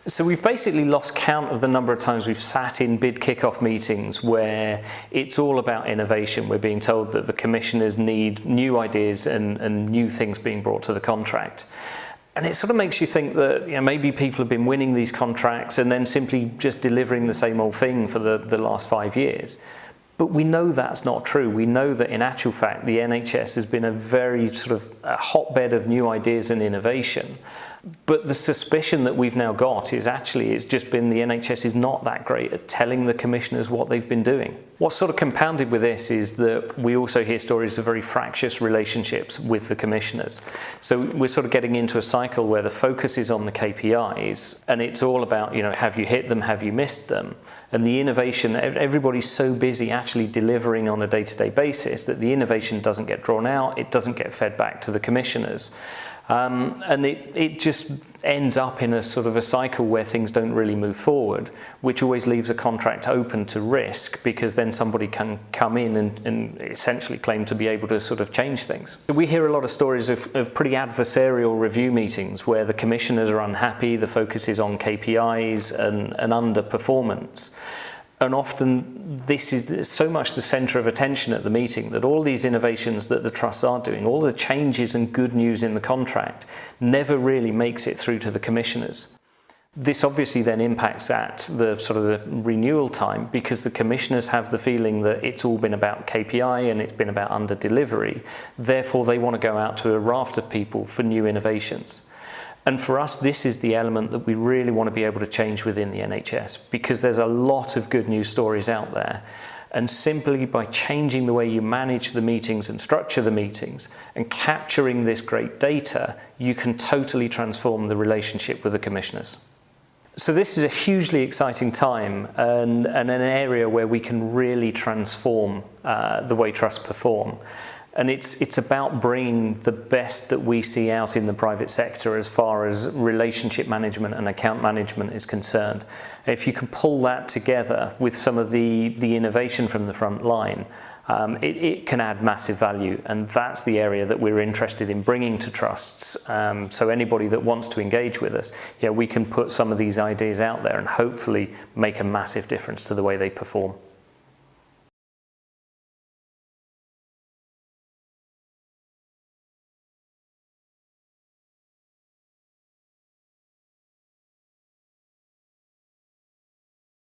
So we've basically lost count of the number of times we've sat in bid kick-off meetings where it's all about innovation. We're being told that the commissioners need new ideas and new things being brought to the contract. And it sort of makes you think that maybe people have been winning these contracts and then simply just delivering the same old thing for the last 5 years. But we know that's not true. We know that in actual fact, the NHS has been a very sort of a hotbed of new ideas and innovation. But the suspicion that we've now got is actually it's just been the NHS is not that great at telling the commissioners what they've been doing. What's sort of compounded with this is that we also hear stories of very fractious relationships with the commissioners. So we're sort of getting into a cycle where the focus is on the KPIs and it's all about, have you hit them, have you missed them? And the innovation, everybody's so busy actually delivering on a day-to-day basis that the innovation doesn't get drawn out, it doesn't get fed back to the commissioners. And it just ends up in a sort of a cycle where things don't really move forward, which always leaves a contract open to risk because then somebody can come in and essentially claim to be able to sort of change things. We hear a lot of stories of pretty adversarial review meetings where the commissioners are unhappy, the focus is on KPIs and underperformance. And often this is so much the centre of attention at the meeting that all these innovations that the trusts are doing, all the changes and good news in the contract never really makes it through to the commissioners. This obviously then impacts at the sort of the renewal time because the commissioners have the feeling that it's all been about KPI and it's been about under delivery. Therefore they want to go out to a raft of people for new innovations. And for us, this is the element that we really want to be able to change within the NHS because there's a lot of good news stories out there. And simply by changing the way you manage the meetings and structure the meetings and capturing this great data, you can totally transform the relationship with the commissioners. So this is a hugely exciting time and an area where we can really transform the way trusts perform. And it's about bringing the best that we see out in the private sector as far as relationship management and account management is concerned. If you can pull that together with some of the innovation from the front line, it can add massive value. And that's the area that we're interested in bringing to trusts. So anybody that wants to engage with us, we can put some of these ideas out there and hopefully make a massive difference to the way they perform.